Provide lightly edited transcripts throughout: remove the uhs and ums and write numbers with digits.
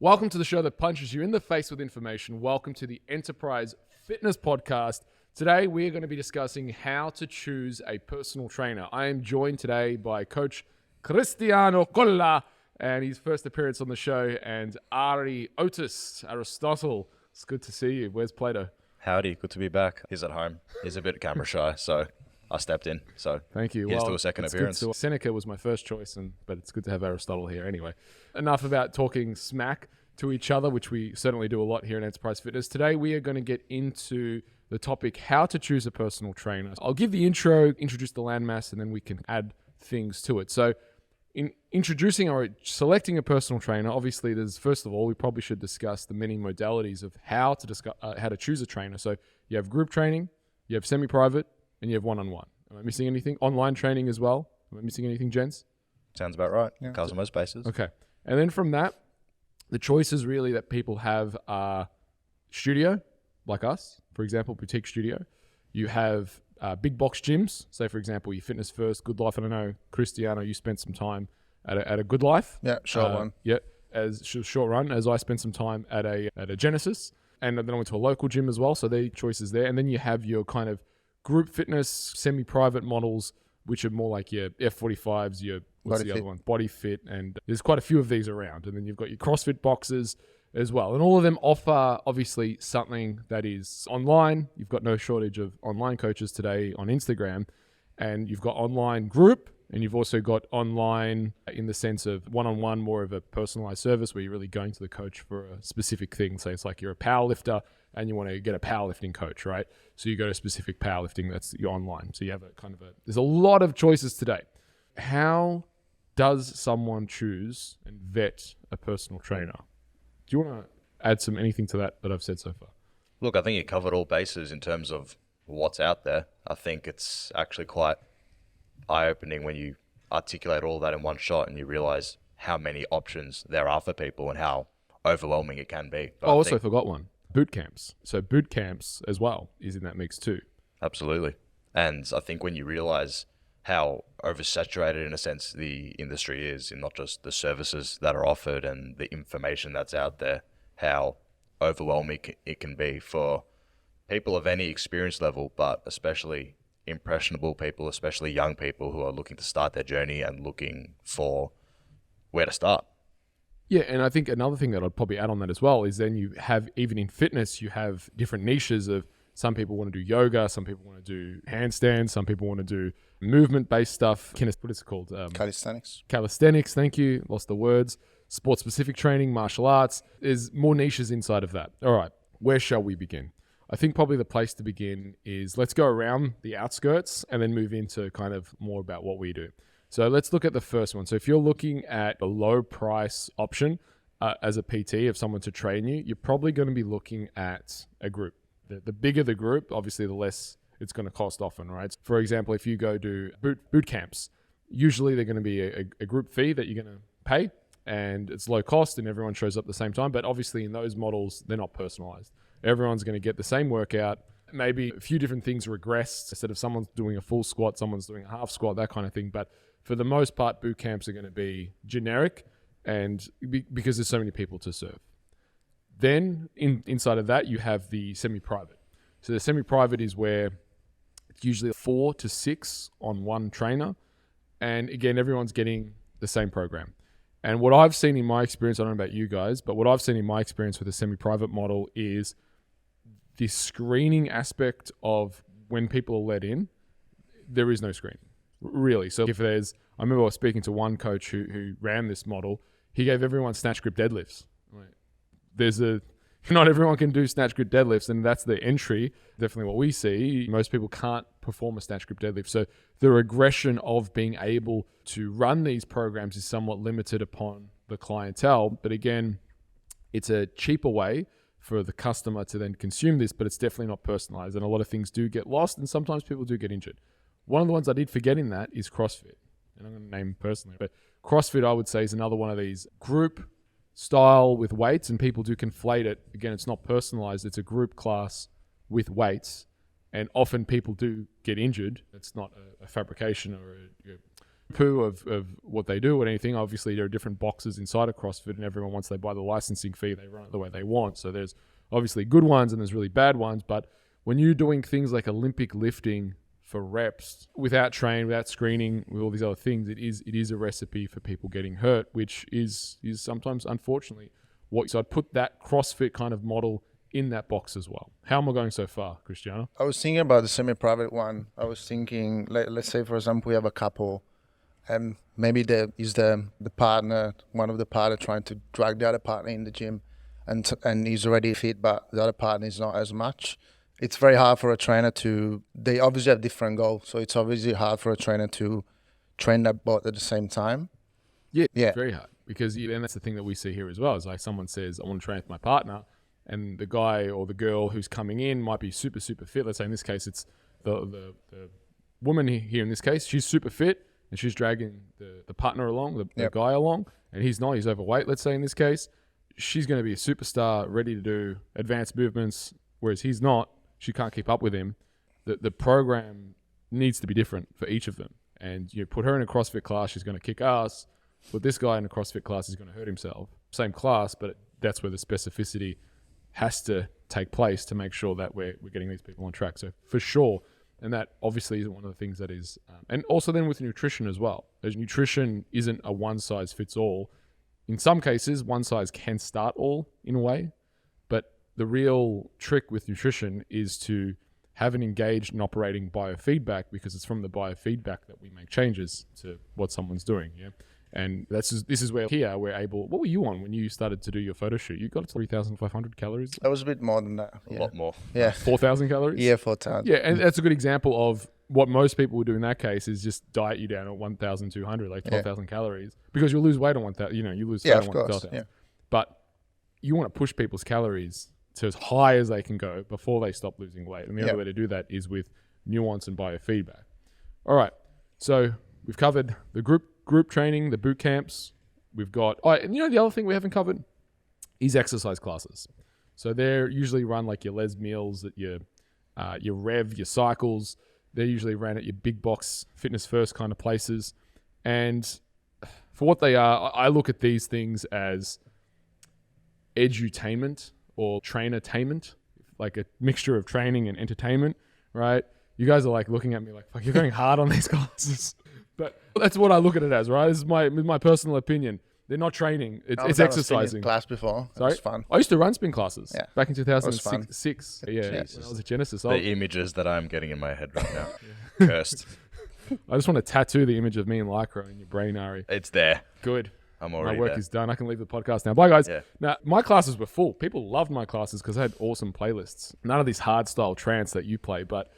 Welcome to the show that punches you in the face with information. Welcome to the Enterprise Fitness Podcast. Today, we are going to be discussing how to choose a personal trainer. I am joined today by Coach Cristiano Colla and his first appearance on the show, and Ari Otis, Aristotle. It's good to see you. Where's Plato? Howdy, good to be back. He's at home. He's a bit camera shy, so I stepped in. So thank you. Here's to a second appearance. Seneca was my first choice, but it's good to have Aristotle here anyway. Enough about talking smack to each other, which we certainly do a lot here in Enterprise Fitness. Today, we are going to get into the topic, how to choose a personal trainer. I'll give the intro, introduce the landmass, and then we can add things to it. So in introducing or selecting a personal trainer, obviously first of all, we probably should discuss the many modalities of how to choose a trainer. So you have group training, you have semi-private, and you have one-on-one. Am I missing anything? Online training as well. Am I missing anything, gents? Sounds about right. Yeah. Covers most bases. Okay. And then from that, the choices really that people have are studio, like us, for example, boutique studio. You have big box gyms. Say, for example, you Fitness First, Good Life. And I know, Cristiano, you spent some time at a Good Life. Yeah, short one. Yeah, as short run, as I spent some time at a Genesis. And then I went to a local gym as well. So there are choices there. And then you have your kind of group fitness, semi-private models, which are more like your F45s, your what's the other one? Body Fit, and there's quite a few of these around. And then you've got your CrossFit boxes as well. And all of them offer, obviously, something that is online. You've got no shortage of online coaches today on Instagram. And you've got online group, and you've also got online in the sense of one-on-one, more of a personalized service where you're really going to the coach for a specific thing. So it's like you're a power lifter and you want to get a powerlifting coach, right? So you go to specific powerlifting, that's your online. So you have there's a lot of choices today. How does someone choose and vet a personal trainer? Do you want to add anything to that I've said so far? Look, I think you covered all bases in terms of what's out there. I think it's actually quite eye-opening when you articulate all that in one shot and you realize how many options there are for people and how overwhelming it can be. But I also forgot one. Boot camps. So boot camps as well is in that mix too. Absolutely. And I think when you realize how oversaturated, in a sense, the industry is in not just the services that are offered and the information that's out there, how overwhelming it can be for people of any experience level, but especially impressionable people, especially young people who are looking to start their journey and looking for where to start. Yeah, and I think another thing that I'd probably add on that as well is then you have, even in fitness, you have different niches of some people want to do yoga, some people want to do handstands, some people want to do movement-based stuff. What is it called? Calisthenics. Calisthenics, thank you. Lost the words. Sport-specific training, martial arts. There's more niches inside of that. All right, where shall we begin? I think probably the place to begin is let's go around the outskirts and then move into kind of more about what we do. So let's look at the first one. So if you're looking at a low price option as a PT of someone to train you, you're probably going to be looking at a group. The bigger the group, obviously the less it's going to cost often, right? For example, if you go do boot camps, usually they're going to be a group fee that you're going to pay, and it's low cost and everyone shows up at the same time. But obviously in those models, they're not personalized. Everyone's going to get the same workout. Maybe a few different things regress. Instead of someone's doing a full squat, someone's doing a half squat, that kind of thing. But for the most part, boot camps are going to be generic, and because there's so many people to serve. Then inside of that, you have the semi-private. So the semi-private is where it's usually 4 to 6 on one trainer. And again, everyone's getting the same program. And what I've seen in my experience, I don't know about you guys, but what I've seen in my experience with a semi-private model is the screening aspect of when people are let in, there is no screening. Really. So I remember I was speaking to one coach who ran this model. He gave everyone snatch grip deadlifts. Not everyone can do snatch grip deadlifts, and that's the entry. Definitely what we see. Most people can't perform a snatch grip deadlift. So the regression of being able to run these programs is somewhat limited upon the clientele. But again, it's a cheaper way for the customer to then consume this, but it's definitely not personalized. And a lot of things do get lost, and sometimes people do get injured. One of the ones I did forget in that is CrossFit. And I'm going to name personally, but CrossFit, I would say, is another one of these group style with weights, and people do conflate it. Again, it's not personalized. It's a group class with weights, and often people do get injured. It's not a fabrication or poo of what they do or anything. Obviously, there are different boxes inside of CrossFit, and everyone, once they buy the licensing fee, they run it the way they want. So there's obviously good ones and there's really bad ones. But when you're doing things like Olympic lifting for reps without training, without screening, with all these other things, it is a recipe for people getting hurt, which is sometimes, unfortunately, what. So I'd put that CrossFit kind of model in that box as well. How am I going so far, Cristiano? I was thinking about the semi-private one. I was thinking, let's say, for example, we have a couple, and maybe the partner, one of the partner trying to drag the other partner in the gym, and he's already fit, but the other partner is not as much. It's very hard for a trainer they obviously have different goals, so it's obviously hard for a trainer to train that both at the same time. Yeah, it's very hard, because and that's the thing that we see here as well, is like someone says, I want to train with my partner, and the guy or the girl who's coming in might be super, super fit. Let's say in this case, it's the woman here in this case, she's super fit, and she's dragging the partner along, the guy along, and he's not, he's overweight, let's say in this case. She's going to be a superstar, ready to do advanced movements, whereas he's not. She can't keep up with him. The program needs to be different for each of them. And you put her in a CrossFit class, she's going to kick ass. Put this guy in a CrossFit class, he's going to hurt himself. Same class, but that's where the specificity has to take place to make sure that we're getting these people on track. So for sure, and that obviously is one of the things that is, and also then with nutrition as well. As nutrition isn't a one size fits all. In some cases, one size can start all in a way, but the real trick with nutrition is to have an engaged and operating biofeedback, because it's from the biofeedback that we make changes to what someone's doing. Yeah. And this is where here we're able. What were you on when you started to do your photo shoot? You got to 3,500 calories. That was a bit more than that. A lot more. Yeah. 4,000 calories. Yeah, 4,000. Yeah, and that's a good example of what most people would do in that case, is just diet you down at 1,200, like 12,000 calories, because you'll lose weight on 1,000. You lose fat on 1,000. Yeah. But you want to push people's calories to as high as they can go before they stop losing weight, and the only way to do that is with nuance and biofeedback. All right, so we've covered the group training, the boot camps. We've got, and the other thing we haven't covered is exercise classes. So they're usually run like your Les Mills, at your Rev, your Cycles. They're usually ran at your big box fitness first kind of places. And for what they are, I look at these things as edutainment or trainer-tainment, like a mixture of training and entertainment, right? You guys are like looking at me like, fuck, you're going hard on these classes. But that's what I look at it as, right? This is my personal opinion. They're not training. It's exercising. Class before. It Sorry? was fun. I used to run spin classes back in fun. 2006. Yeah, when I was at Genesis. The images that I'm getting in my head right now. Cursed. I just want to tattoo the image of me and Lycra in your brain, Ari. It's there. Good. I'm already My work there. is done. I can leave the podcast now. Bye, guys. Yeah. Now, my classes were full. People loved my classes because I had awesome playlists. None of this hard style trance that you play, but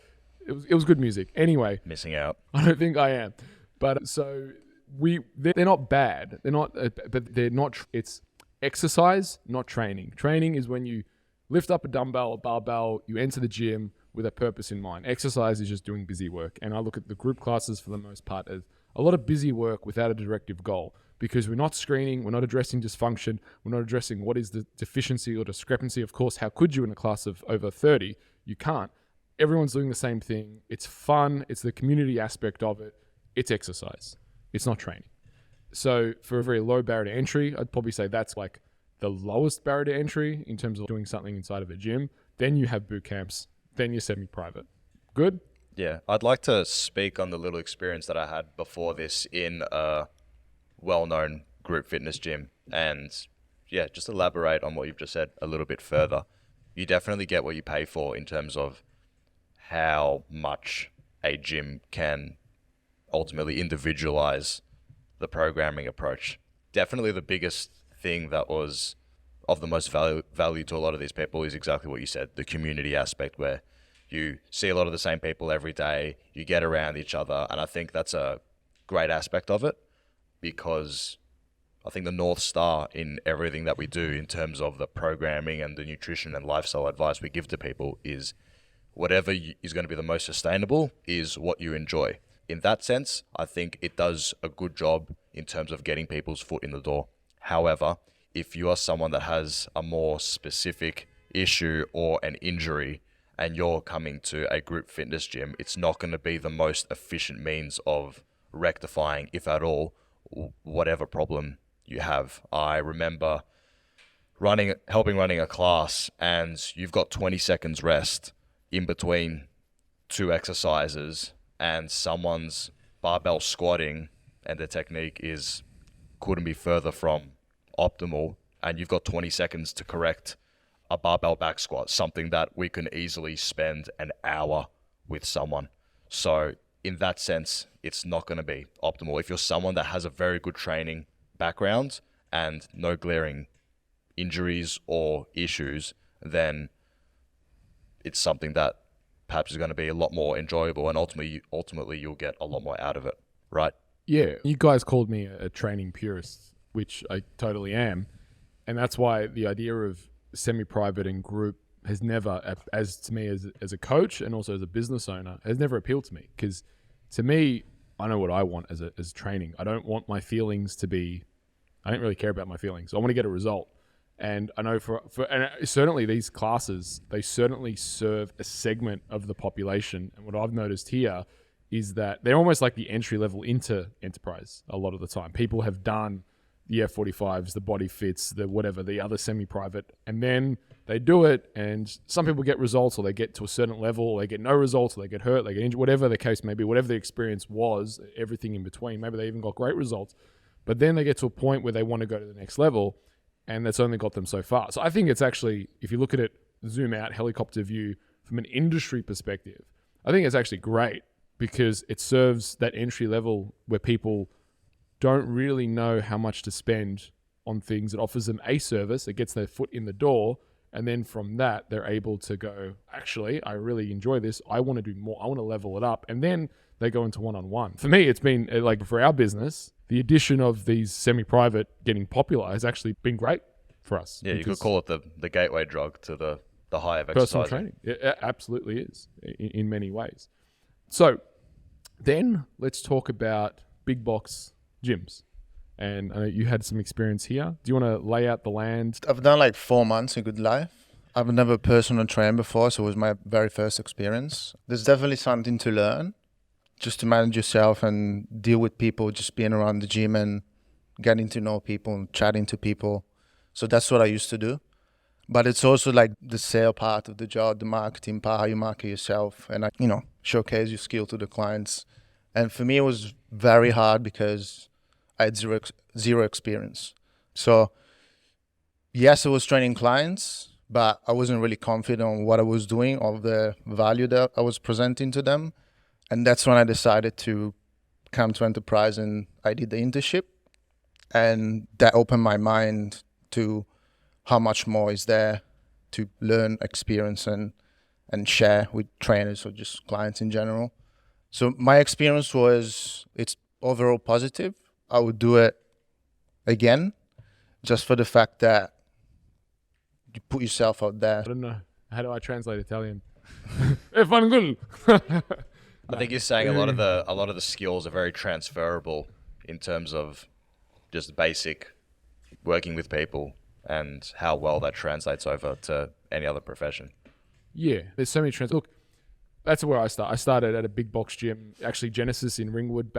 it was good music. Anyway, Missing out. I don't think I am. But so they're not bad. They're not, but they're not. It's exercise, not training. Training is when you lift up a dumbbell, a barbell, you enter the gym with a purpose in mind. Exercise is just doing busy work. And I look at the group classes for the most part as a lot of busy work without a directive goal, because we're not screening, we're not addressing dysfunction, we're not addressing what is the deficiency or discrepancy. Of course, how could you in a class of over 30? You can't. Everyone's doing the same thing. It's fun. It's the community aspect of it. It's exercise. It's not training. So for a very low barrier to entry, I'd probably say that's like the lowest barrier to entry in terms of doing something inside of a gym. Then you have boot camps. Then you're semi-private. Good? Yeah. I'd like to speak on the little experience that I had before this in a well-known group fitness gym. And yeah, just elaborate on what you've just said a little bit further. You definitely get what you pay for in terms of how much a gym can ultimately individualize the programming approach. Definitely the biggest thing that was of the most value to a lot of these people is exactly what you said, the community aspect, where you see a lot of the same people every day, you get around each other, and I think that's a great aspect of it, because I think the North Star in everything that we do in terms of the programming and the nutrition and lifestyle advice we give to people is whatever is going to be the most sustainable is what you enjoy. In that sense, I think it does a good job in terms of getting people's foot in the door. However, if you are someone that has a more specific issue or an injury and you're coming to a group fitness gym, it's not going to be the most efficient means of rectifying, if at all, whatever problem you have. I remember helping running a class, and you've got 20 seconds rest in between two exercises, and someone's barbell squatting and their technique couldn't be further from optimal, and you've got 20 seconds to correct a barbell back squat, something that we can easily spend an hour with someone. So in that sense, it's not going to be optimal. If you're someone that has a very good training background and no glaring injuries or issues, then it's something that perhaps is going to be a lot more enjoyable, and ultimately you'll get a lot more out of it, right? Yeah, you guys called me a training purist, which I totally am. And that's why the idea of semi-private and group has never, as to me as a coach and also as a business owner, has never appealed to me. Because to me, I know what I want as training. I don't want my feelings to be, I don't really care about my feelings. I want to get a result. And I know and certainly these classes, they certainly serve a segment of the population. And what I've noticed here is that they're almost like the entry level into enterprise a lot of the time. People have done the F45s, the body fits, the whatever, the other semi-private, and then they do it, and some people get results, or they get to a certain level, or they get no results, or they get hurt, they get injured, whatever the case may be, whatever the experience was, everything in between. Maybe they even got great results, but then they get to a point where they want to go to the next level, and that's only got them so far. So I think it's actually, if you look at it, zoom out, helicopter view from an industry perspective, I think it's actually great, because it serves that entry level where people don't really know how much to spend on things. It offers them a service, it gets their foot in the door, and then from that, they're able to go, actually, I really enjoy this. I want to do more. I want to level it up. And then they go into one-on-one. For me, it's been like, for our business, the addition of these semi-private getting popular has actually been great for us. Yeah, you could call it the gateway drug to the high of personal exercising. training. It absolutely is in many ways. So then let's talk about big box gyms. And I know you had some experience here. Do you want to lay out the land? I've done like 4 months in Good Life. I've never personal trained before, so it was my very first experience. There's definitely something to learn, just to manage yourself and deal with people, just being around the gym and getting to know people and chatting to people. So that's what I used to do. But it's also like the sale part of the job, the marketing part, how you market yourself and, showcase your skill to the clients. And for me, it was very hard because I had zero experience. So yes, I was training clients, but I wasn't really confident on what I was doing or the value that I was presenting to them. And that's when I decided to come to Enterprise, and I did the internship. And that opened my mind to how much more is there to learn, experience, and share with trainers or just clients in general. So my experience it's overall positive. I would do it again, just for the fact that you put yourself out there. I don't know. How do I translate Italian? È fangul. I think you're saying a lot of the skills are very transferable in terms of just basic working with people and how well that translates over to any other profession. Yeah, there's so many trends. Look, that's where I started. I started at a big box gym, actually Genesis in Ringwood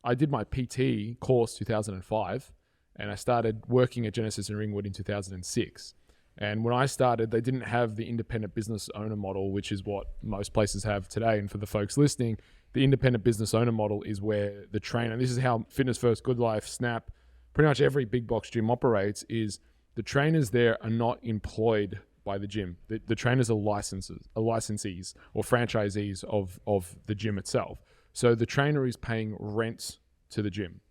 I did my PT course 2005, and I started working at Genesis in Ringwood in 2006. And when I started, they didn't have the independent business owner model, which is what most places have today. And for the folks listening, the independent business owner model is where the trainer, this is how Fitness First, Good Life, Snap, pretty much every big box gym operates, is the trainers there are not employed by the gym. The trainers are licensees or franchisees of the gym itself. So the trainer is paying rent to the gym.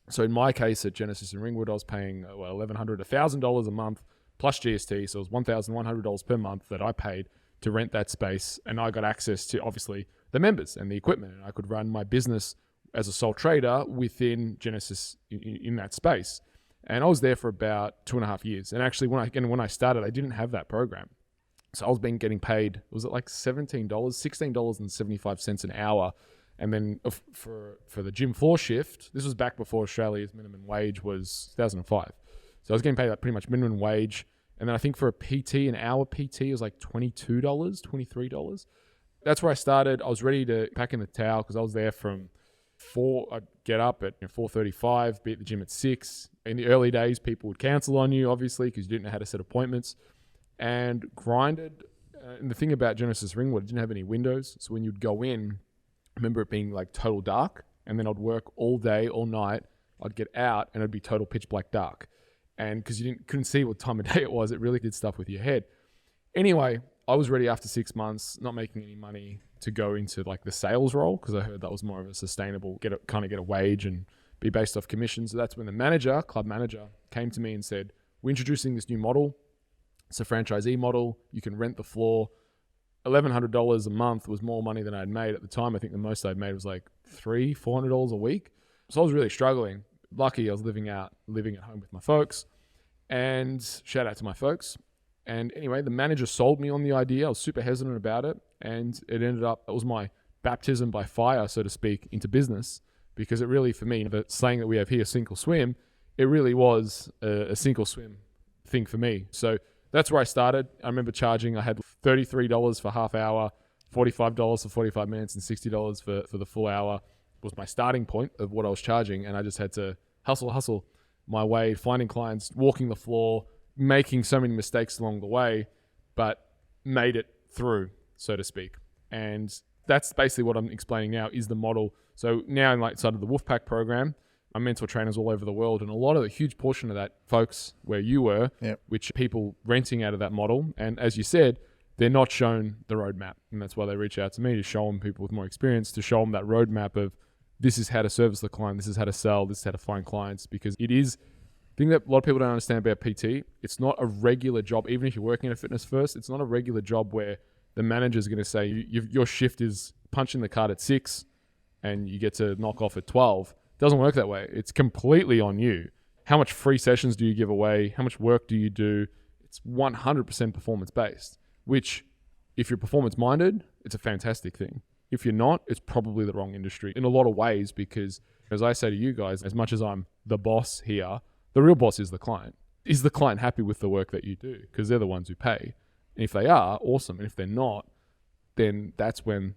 So in my case at Genesis in Ringwood, I was paying $1,100, $1,000 a month plus GST. So it was $1,100 per month that I paid to rent that space. And I got access to obviously the members and the equipment. And I could run my business as a sole trader within Genesis in that space. And I was there for about 2.5 years. And actually when I started, I didn't have that program. So I was getting paid, was it like $16.75 an hour? And then for the gym floor shift, this was back before Australia's minimum wage was 2005. So I was getting paid like pretty much minimum wage. And then I think for a PT, an hour PT was like $22, $23. That's where I started. I was ready to pack in the towel because I was there from I'd get up at 4:35, be at the gym at 6. In the early days, people would cancel on you, obviously, because you didn't know how to set appointments, and grinded. And the thing about Genesis Ringwood, it didn't have any windows. So when you'd go in, I remember it being like total dark, and then I'd work all day, all night. I'd get out and it'd be total pitch black dark. And because you couldn't see what time of day it was, it really did stuff with your head. Anyway, I was ready after 6 months, not making any money, to go into like the sales role, because I heard that was more of a sustainable, get a wage and be based off commissions. So that's when the club manager, came to me and said, we're introducing this new model. It's a franchisee model. You can rent the floor. $1,100 a month was more money than I'd made at the time. I think the most I'd made was like $400 a week. So I was really struggling. Lucky I was living at home with my folks, and shout out to my folks. And anyway, the manager sold me on the idea. I was super hesitant about it, and it was my baptism by fire, so to speak, into business, because it really, for me, the slang that we have here, sink or swim, it really was a sink or swim thing for me. So that's where I started. I remember I had $33 for half hour, $45 for 45 minutes, and $60 for the full hour was my starting point of what I was charging. And I just had to hustle my way, finding clients, walking the floor, making so many mistakes along the way, but made it through, so to speak. And that's basically what I'm explaining now is the model. So now inside of the Wolfpack program, I mentor trainers all over the world, and a huge portion of that, folks, where you were, which people renting out of that model. And as you said, they're not shown the roadmap. And that's why they reach out to me, to show them, people with more experience, to show them that roadmap of this is how to service the client, this is how to sell, this is how to find clients. Because it is, the thing that a lot of people don't understand about PT, it's not a regular job. Even if you're working at a Fitness First, it's not a regular job where the manager's going to say your shift is punching the card at 6 and you get to knock off at 12. It doesn't work that way. It's completely on you. How much free sessions do you give away? How much work do you do? It's 100% performance based, which if you're performance minded, it's a fantastic thing. If you're not, it's probably the wrong industry in a lot of ways, because as I say to you guys, as much as I'm the boss here, the real boss is the client. Is the client happy with the work that you do? Because they're the ones who pay. And if they are, awesome. And if they're not, then that's when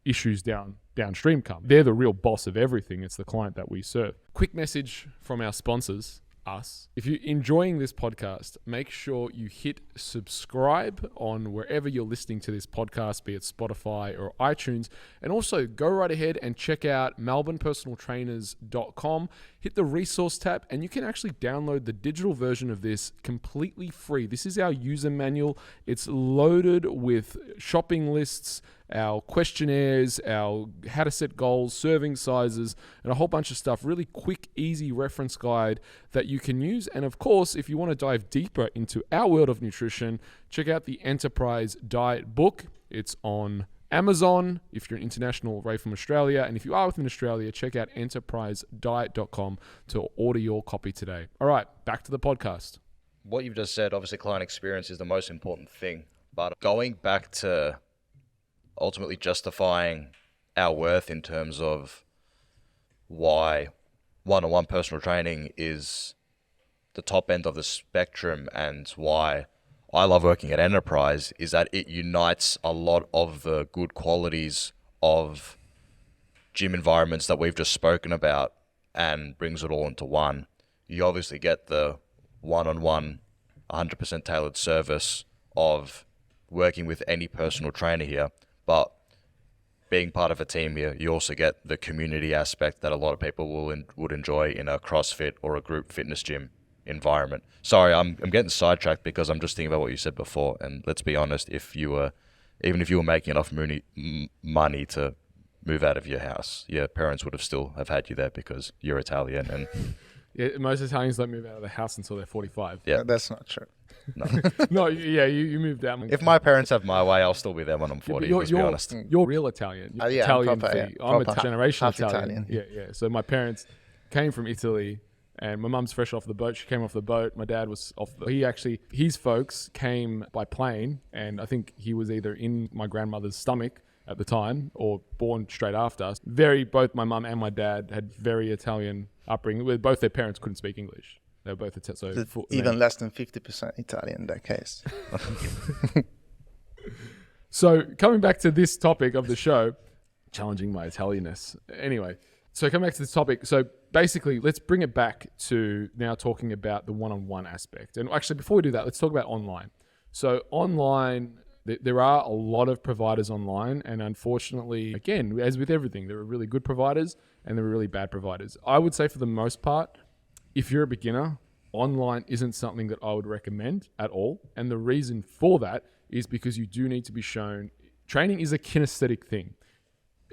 issues downstream come. They're the real boss of everything. It's the client that we serve. Quick message from our sponsors, us. If you're enjoying this podcast, make sure you hit subscribe on wherever you're listening to this podcast, be it Spotify or iTunes. And also go right ahead and check out melbournepersonaltrainers.com. Hit the resource tab and you can actually download the digital version of this completely free. This is our user manual. It's loaded with shopping lists, our questionnaires, our how to set goals, serving sizes, and a whole bunch of stuff. Really quick, easy reference guide that you can use. And of course, if you want to dive deeper into our world of nutrition, check out the Enterprise Diet book. It's on Amazon if you're an international away from Australia. And if you are within Australia, check out enterprisediet.com to order your copy today. All right, back to the podcast. What you've just said, obviously client experience is the most important thing. But going back to ultimately justifying our worth in terms of why one-on-one personal training is the top end of the spectrum, and why I love working at Enterprise, is that it unites a lot of the good qualities of gym environments that we've just spoken about and brings it all into one. You obviously get the one-on-one 100% tailored service of working with any personal trainer here, but being part of a team here, you also get the community aspect that a lot of people would enjoy in a CrossFit or a group fitness gym environment. Sorry, I'm getting sidetracked because I'm just thinking about what you said before. And let's be honest, even if you were making enough money to move out of your house, your parents would have still have had you there because you're Italian. And yeah, most Italians don't move out of the house until they're 45. Yeah, That's not true. no. No, yeah, you moved out. If my parents have my way, I'll still be there when I'm 40. Let's be honest. You're real Italian. Yeah, Italian. proper, thing. yeah, I'm a proper generational half Italian. Italian. Yeah. So my parents came from Italy, and my mum's fresh off the boat. She came off the boat. My dad was off. His folks came by plane, and I think he was either in my grandmother's stomach at the time or born straight after us. Both my mum and my dad had very Italian upbringing. Where both their parents couldn't speak English. They were both Even less than 50% Italian in that case. So coming back to this topic of the show, challenging my Italianness. Anyway, So come back to this topic. So basically, let's bring it back to now talking about the one-on-one aspect. And actually, before we do that, let's talk about online. So online, there are a lot of providers online. And unfortunately, again, as with everything, there are really good providers and there are really bad providers. I would say for the most part, if you're a beginner, online isn't something that I would recommend at all. And the reason for that is because you do need to be shown. Training is a kinesthetic thing.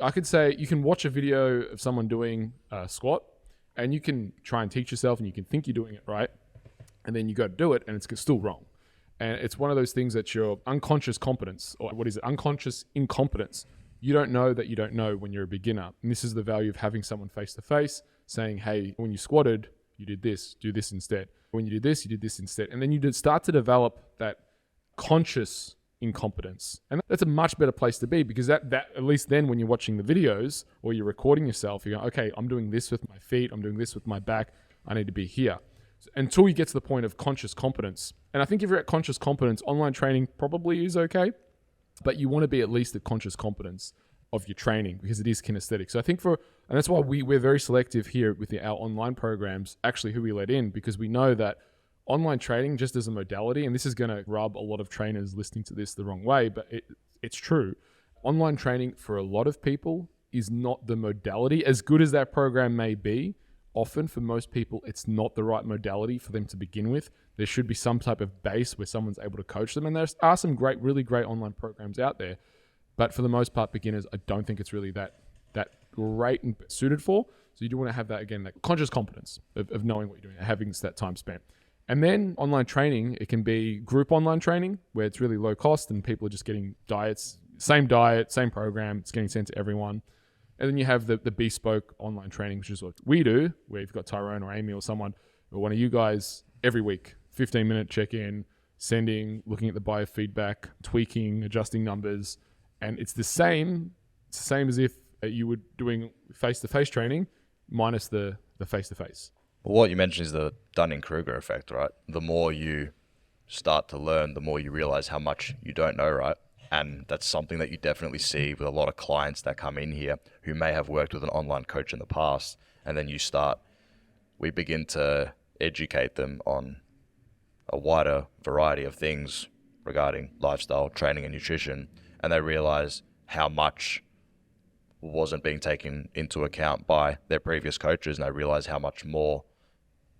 I could say you can watch a video of someone doing a squat and you can try and teach yourself and you can think you're doing it right. And then you go to do it and it's still wrong. And it's one of those things that your unconscious competence, or what is it? Unconscious incompetence. You don't know that you don't know when you're a beginner. And this is the value of having someone face to face saying, hey, when you squatted, you did this, do this instead. When you did this, you did this instead. And then you start to develop that conscious incompetence. And that's a much better place to be, because that at least then when you're watching the videos or you're recording yourself, you go, okay, I'm doing this with my feet, I'm doing this with my back, I need to be here. So until you get to the point of conscious competence. And I think if you're at conscious competence, online training probably is okay, but you want to be at least at conscious competence of your training, because it is kinesthetic. So I think and that's why we're very selective here with our online programs, actually who we let in, because we know that online training just as a modality, and this is going to rub a lot of trainers listening to this the wrong way, but it's true. Online training for a lot of people is not the modality. As good as that program may be, often for most people, it's not the right modality for them to begin with. There should be some type of base where someone's able to coach them. And there are some really great online programs out there. But for the most part, beginners, I don't think it's really that great and suited for. So you do want to have that, again, that conscious competence of knowing what you're doing, having that time spent. And then online training, it can be group online training where it's really low cost and people are just getting same diet, same program, it's getting sent to everyone. And then you have the bespoke online training, which is what we do, where you've got Tyrone or Amy or someone or one of you guys every week, 15-minute check-in, looking at the biofeedback, tweaking, adjusting numbers. And it's the same as if you were doing face-to-face training minus the face-to-face. Well, what you mentioned is the Dunning-Kruger effect, right? The more you start to learn, the more you realize how much you don't know, right? And that's something that you definitely see with a lot of clients that come in here who may have worked with an online coach in the past. And then we begin to educate them on a wider variety of things regarding lifestyle, training, and nutrition. And they realize how much wasn't being taken into account by their previous coaches. And they realize how much more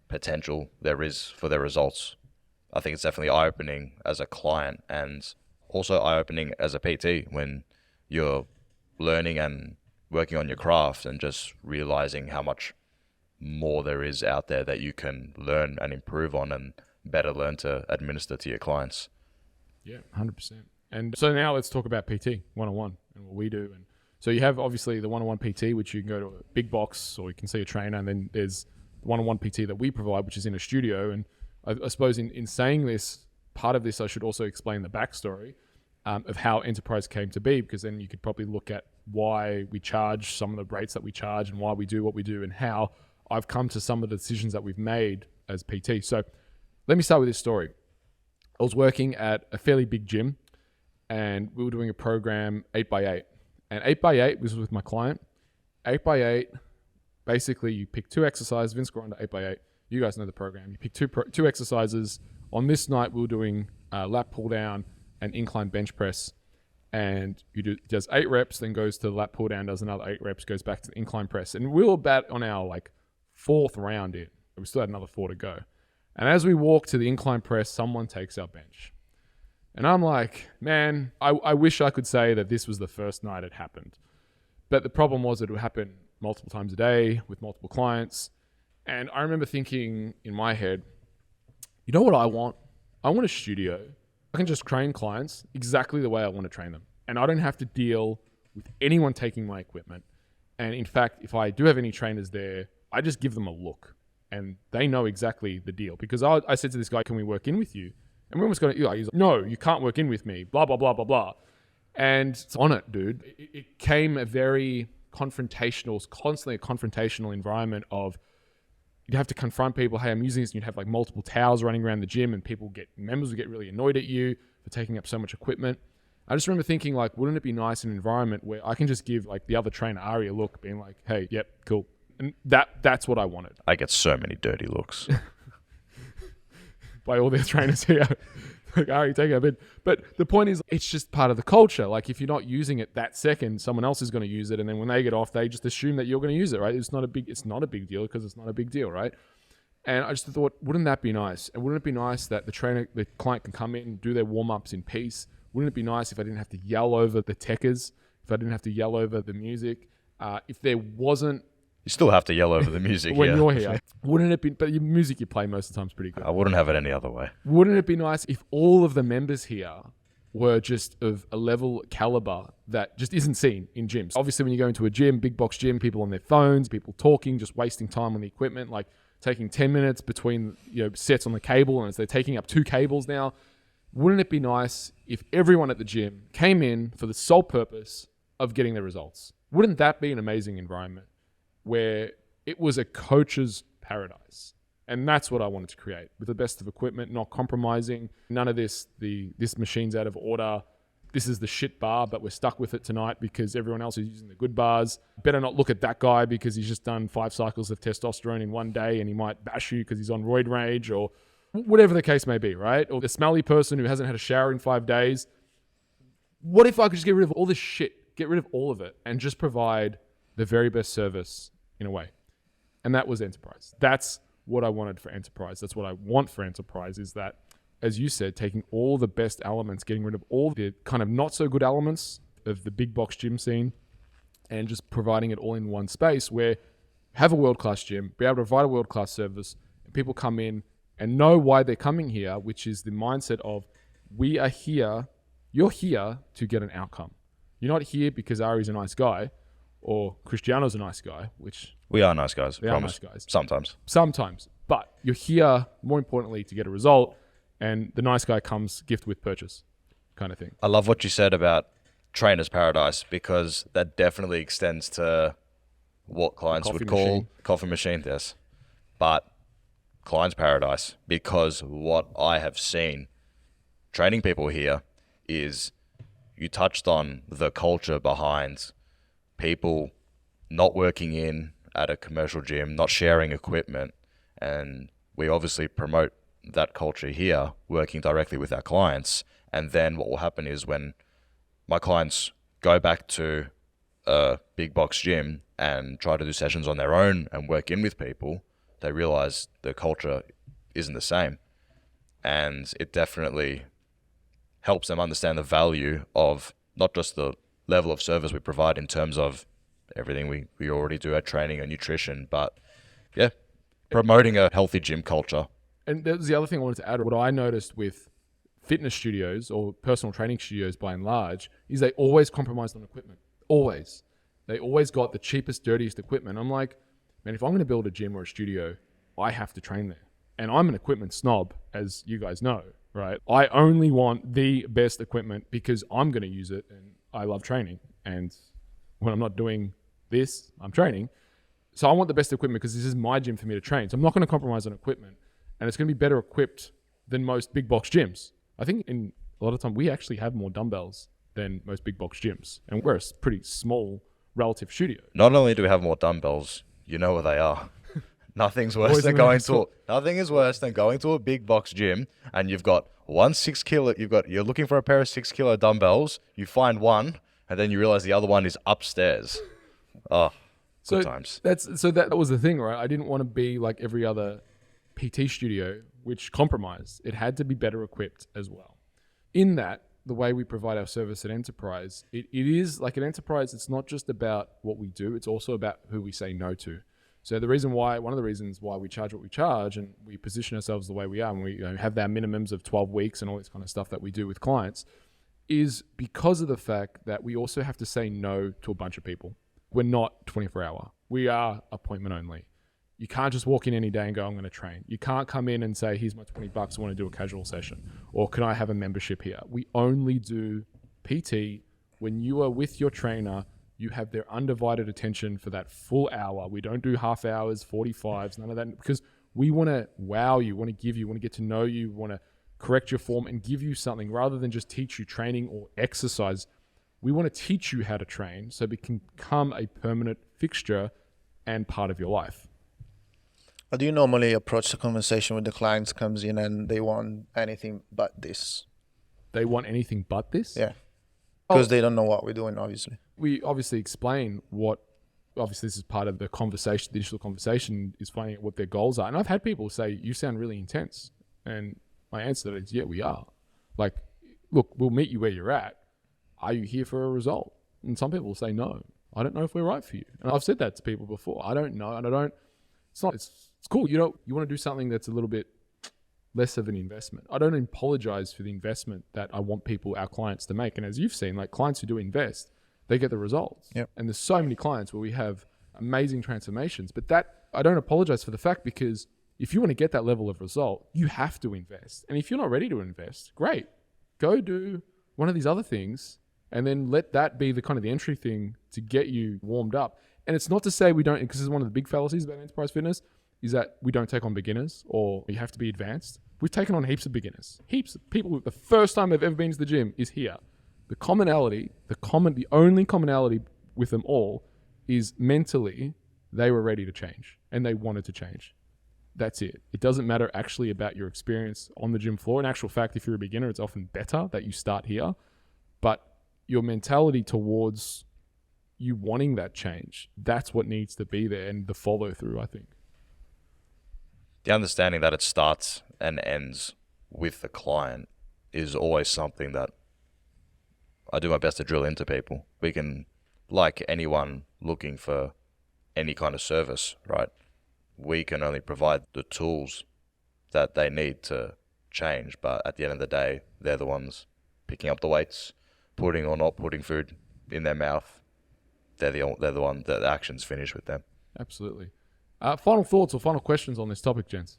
potential there is for their results. I think it's definitely eye-opening as a client, and also eye-opening as a PT when you're learning and working on your craft and just realizing how much more there is out there that you can learn and improve on and better learn to administer to your clients. Yeah, 100%. And so now let's talk about PT one-on-one and what we do. And so you have obviously the one-on-one PT, which you can go to a big box or you can see a trainer, and then there's one-on-one PT that we provide, which is in a studio. And I suppose in saying this, part of this, I should also explain the backstory of how Enterprise came to be, because then you could probably look at why we charge some of the rates that we charge and why we do what we do and how I've come to some of the decisions that we've made as PT. So let me start with this story. I was working at a fairly big gym and we were doing a program 8x8. And 8x8 was with my client. 8x8, basically you pick 2 exercises. Vince Gronda, 8x8. You guys know the program. You pick two exercises. On this night, we were doing lat pull down and incline bench press. And does 8 reps, then goes to the lat pull down, does another 8 reps, goes back to the incline press. And we were about on our 4th round in. We still had another 4 to go. And as we walk to the incline press, someone takes our bench. And I'm like, man, I wish I could say that this was the first night it happened. But the problem was it would happen multiple times a day with multiple clients. And I remember thinking in my head, you know what I want? I want a studio. I can just train clients exactly the way I want to train them. And I don't have to deal with anyone taking my equipment. And in fact, if I do have any trainers there, I just give them a look. And they know exactly the deal. Because I said to this guy, can we work in with you? And we almost got to, he's like, no, you can't work in with me, blah, blah, blah, blah, blah. And it's on it, dude. It came a very constantly a confrontational environment of, you'd have to confront people, hey, I'm using this, and you'd have multiple towels running around the gym, and members would get really annoyed at you for taking up so much equipment. I just remember thinking, like, wouldn't it be nice in an environment where I can just give like the other trainer Ari a look, being like, hey, yep, cool. And that's what I wanted. I get so many dirty looks. By all their trainers here. Like, Ari, take a bit. But the point is, it's just part of the culture. Like, if you're not using it that second, someone else is going to use it. And then when they get off, they just assume that you're going to use it, right? It's not a big deal because it's not a big deal, right? And I just thought, wouldn't that be nice? And wouldn't it be nice that the client can come in and do their warm-ups in peace? Wouldn't it be nice if I didn't have to yell over the techers, if I didn't have to yell over the music, if there wasn't... You still have to yell over the music when you're here. Wouldn't it be... But your music you play most of the time is pretty good. I wouldn't have it any other way. Wouldn't it be nice if all of the members here were just of a level caliber that just isn't seen in gyms? Obviously, when you go into a gym, big box gym, people on their phones, people talking, just wasting time on the equipment, like taking 10 minutes between sets on the cable, and they're taking up 2 cables now. Wouldn't it be nice if everyone at the gym came in for the sole purpose of getting their results? Wouldn't that be an amazing environment where it was a coach's paradise? And that's what I wanted to create, with the best of equipment, not compromising. None of this, this machine's out of order. This is the shit bar, but we're stuck with it tonight because everyone else is using the good bars. Better not look at that guy because he's just done 5 cycles of testosterone in one day and he might bash you because he's on roid rage, or whatever the case may be, right? Or the smelly person who hasn't had a shower in 5 days. What if I could just get rid of all this shit, get rid of all of it, and just provide the very best service in a way? And that was Enterprise. That's what I wanted for Enterprise. That's what I want for Enterprise, is that, as you said, taking all the best elements, getting rid of all the kind of not so good elements of the big box gym scene, and just providing it all in one space where have a world-class gym, be able to provide a world-class service, and people come in and know why they're coming here, which is the mindset of, we are here, you're here to get an outcome. You're not here because Ari's a nice guy or Cristiano's a nice guy, which... We are nice guys, they promise. are nice guys. Sometimes. But you're here, more importantly, to get a result, and the nice guy comes gift with purchase kind of thing. I love what you said about trainer's paradise, because that definitely extends to what clients would call coffee machine, yes. But client's paradise, because what I have seen training people here is, you touched on the culture behind people not working in at a commercial gym, not sharing equipment, and we obviously promote that culture here, working directly with our clients. And then what will happen is, when my clients go back to a big box gym and try to do sessions on their own and work in with people, they realize the culture isn't the same. And it definitely helps them understand the value of not just the level of service we provide in terms of everything we already do at training and nutrition, but yeah, promoting a healthy gym culture. And that was the other thing I wanted to add. What I noticed with fitness studios or personal training studios by and large is they always compromised on equipment. Always. They always got the cheapest, dirtiest equipment. I'm like, man, if I'm going to build a gym or a studio, I have to train there. And I'm an equipment snob, as you guys know, right? I only want the best equipment because I'm going to use it, and I love training. And when I'm not doing this, I'm training. So I want the best equipment because this is my gym for me to train. So I'm not going to compromise on equipment. And it's going to be better equipped than most big box gyms. I think in a lot of time, we actually have more dumbbells than most big box gyms. And we're a pretty small relative studio. Not only do we have more dumbbells, you know where they are. Nothing is worse than going to a big box gym and you've got you're looking for a pair of 6 kilo dumbbells, you find one, and then you realize the other one is upstairs. Oh, good times. That was the thing, right? I didn't want to be like every other PT studio, which compromised. It had to be better equipped as well. In that, the way we provide our service at Enterprise, it is like an Enterprise, it's not just about what we do, it's also about who we say no to. So one of the reasons why we charge what we charge and we position ourselves the way we are, and we have our minimums of 12 weeks and all this kind of stuff that we do with clients, is because of the fact that we also have to say no to a bunch of people. We're not 24-hour. We are appointment only. You can't just walk in any day and go, I'm going to train. You can't come in and say, here's my $20, I want to do a casual session. Or can I have a membership here? We only do PT when you are with your trainer. You have their undivided attention for that full hour. We don't do half hours, 45s, none of that, because we want to wow you, want to give you, want to get to know you, want to correct your form, and give you something rather than just teach you training or exercise. We want to teach you how to train so it can become a permanent fixture and part of your life. How do you normally approach the conversation with the clients comes in and they want anything but this? They want anything but this? Yeah. Because they don't know what we're doing, obviously. We obviously explain obviously this is part of the conversation, the initial conversation is finding out what their goals are. And I've had people say, you sound really intense. And my answer to that is, yeah, we are. Like, look, we'll meet you where you're at. Are you here for a result? And some people will say, no, I don't know if we're right for you. And I've said that to people before. I don't know. And it's cool. You want to do something that's a little bit less of an investment. I don't apologize for the investment that I want our clients to make. And as you've seen, like clients who do invest, they get the results. Yep. And there's so many clients where we have amazing transformations, but that I don't apologize for the fact, because if you want to get that level of result, you have to invest. And if you're not ready to invest, great, go do one of these other things and then let that be the kind of the entry thing to get you warmed up. And it's not to say we don't, because this is one of the big fallacies about enterprise fitness, is that we don't take on beginners or you have to be advanced. We've taken on heaps of beginners, heaps of people who the first time they've ever been to the gym is here. The only commonality with them all is mentally they were ready to change and they wanted to change. That's it. It doesn't matter actually about your experience on the gym floor. In actual fact, if you're a beginner, it's often better that you start here. But your mentality towards you wanting that change, that's what needs to be there, and the follow through, I think. The understanding that it starts and ends with the client is always something that I do my best to drill into people. We can, like anyone looking for any kind of service, right? We can only provide the tools that they need to change, but at the end of the day, they're the ones picking up the weights, putting or not putting food in their mouth. They're the one that the action's finished with them. Absolutely. Final thoughts or final questions on this topic, gents?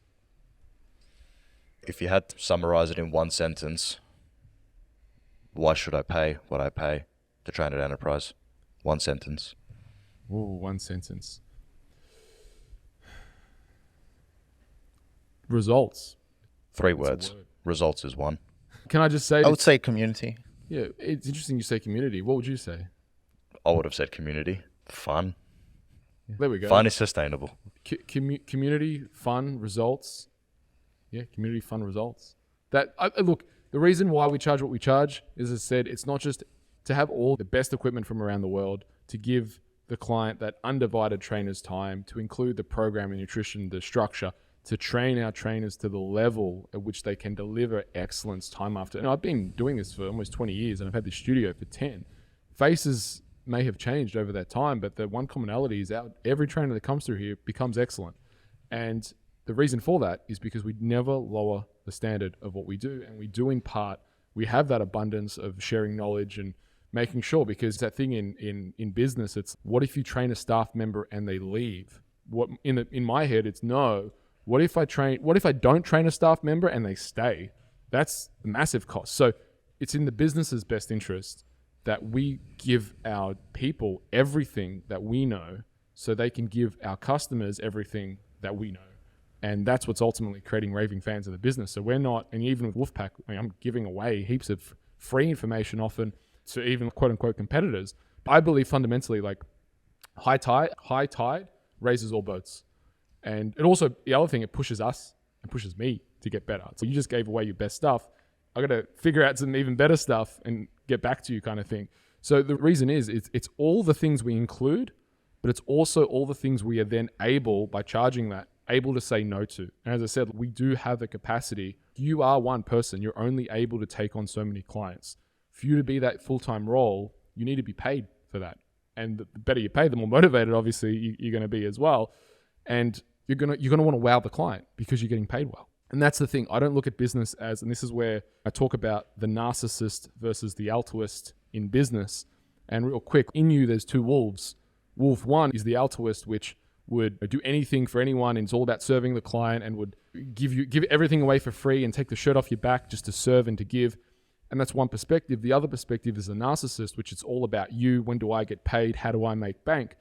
If you had to summarize it in one sentence, why should I pay what I pay to train at Enterprise? One sentence. Ooh, one sentence. Results. 3 words. Results is one. Can I just say? I would say community. Yeah, it's interesting you say community. What would you say? I would have said community. Fun. There we go. Fun is sustainable. Community, fun, results. Yeah, community, fun, results. Look, the reason why we charge what we charge is, as I said, it's not just to have all the best equipment from around the world, to give the client that undivided trainer's time, to include the program and nutrition, the structure, to train our trainers to the level at which they can deliver excellence time after. And I've been doing this for almost 20 years and I've had this studio for 10. Faces may have changed over that time, but the one commonality is every trainer that comes through here becomes excellent. And the reason for that is because we never lower the standard of what we do. And we do impart, we have that abundance of sharing knowledge and making sure, because that thing in business, it's what if you train a staff member and they leave? What in my head, it's no. What if I don't train a staff member and they stay? That's a massive cost. So it's in the business's best interest that we give our people everything that we know so they can give our customers everything that we know. And that's what's ultimately creating raving fans of the business. So we're not, and even with Wolfpack, I'm giving away heaps of free information often to even quote unquote competitors. I believe fundamentally, like high tide raises all boats. And it also, the other thing, it pushes us and pushes me to get better. So you just gave away your best stuff. I got to figure out some even better stuff and get back to you, kind of thing. So the reason is it's all the things we include, but it's also all the things we are then able, by charging that, able to say no to. And as I said, we do have the capacity. You are one person. You're only able to take on so many clients. For you to be that full-time role, you need to be paid for that. And the better you pay, the more motivated, obviously, you're going to be as well. And you're going to want to wow the client because you're getting paid well. And that's the thing. I don't look at business as, and this is where I talk about the narcissist versus the altruist in business. And real quick, in you, there's 2 wolves. Wolf 1 is the altruist, which would do anything for anyone and it's all about serving the client and would give everything away for free and take the shirt off your back just to serve and to give. And that's one perspective. The other perspective is the narcissist, which it's all about you. When do I get paid? How do I make bank?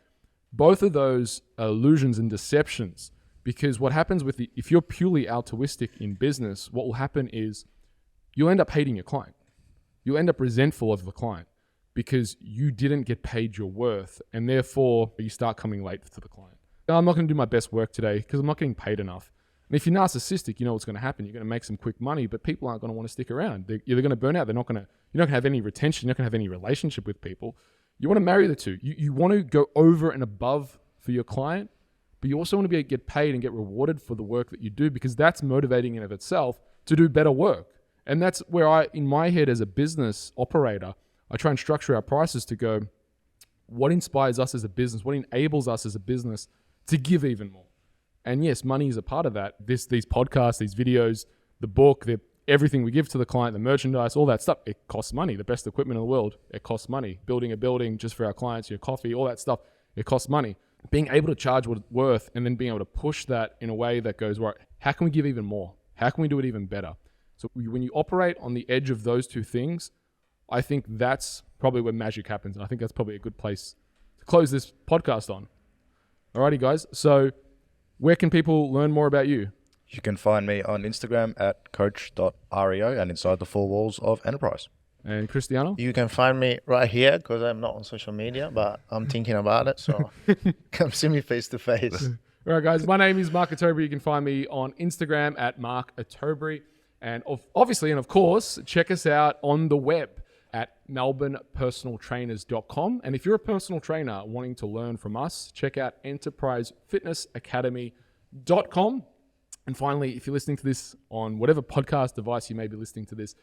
Both of those are illusions and deceptions, because what happens if you're purely altruistic in business, what will happen is you'll end up hating your client. You'll end up resentful of the client because you didn't get paid your worth, and therefore you start coming late to the client. I'm not going to do my best work today because I'm not getting paid enough. And if you're narcissistic, you know what's going to happen. You're going to make some quick money, but people aren't going to want to stick around. They're either going to burn out. You're not going to have any retention. You're not going to have any relationship with people. You want to marry the two. You want to go over and above for your client, but you also want to be able to get paid and get rewarded for the work that you do, because that's motivating in of itself to do better work. And that's where in my head as a business operator, I try and structure our prices to go, what inspires us as a business? What enables us as a business to give even more? And yes, money is a part of that. These podcasts, these videos, the book, everything we give to the client, the merchandise, all that stuff, it costs money. The best equipment in the world, it costs money. Building a building just for our clients, your coffee, all that stuff, it costs money. Being able to charge what it's worth and then being able to push that in a way that goes, right, how can we give even more? How can we do it even better? So when you operate on the edge of those two things, I think that's probably where magic happens. And I think that's probably a good place to close this podcast on. Alrighty, guys. So where can people learn more about you? You can find me on Instagram at coach.reo and inside the four walls of Enterprise. And Cristiano? You can find me right here because I'm not on social media, but I'm thinking about it. So come see me face to face. All right, guys. My name is Mark Atobry. You can find me on Instagram at Mark Atobry. And obviously, and of course, check us out on the web at melbournepersonaltrainers.com. And if you're a personal trainer wanting to learn from us, check out enterprisefitnessacademy.com. And finally, if you're listening to this on whatever podcast device you may be listening to this,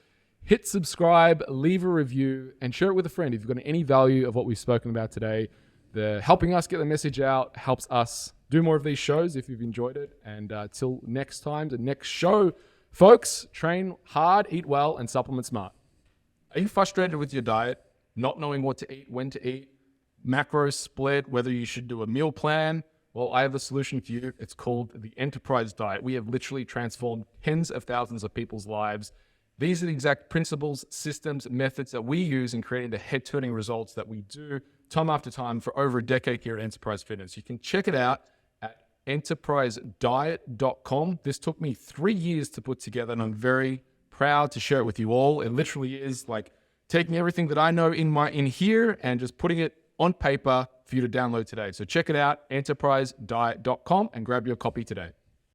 hit subscribe, leave a review, and share it with a friend. If you've got any value of what we've spoken about today, helping us get the message out helps us do more of these shows if you've enjoyed it. And till next time, the next show, folks, train hard, eat well, and supplement smart. Are you frustrated with your diet, not knowing what to eat, when to eat, macros split, whether you should do a meal plan? Well, I have a solution for you. It's called the Enterprise Diet. We have literally transformed tens of thousands of people's lives. These are the exact principles, systems, methods that we use in creating the head-turning results that we do time after time for over a decade here at Enterprise Fitness. You can check it out at enterprisediet.com. This took me 3 years to put together, and I'm very proud to share it with you all. It literally is like taking everything that I know in here and just putting it on paper for you to download today. So check it out, enterprisediet.com, and grab your copy today.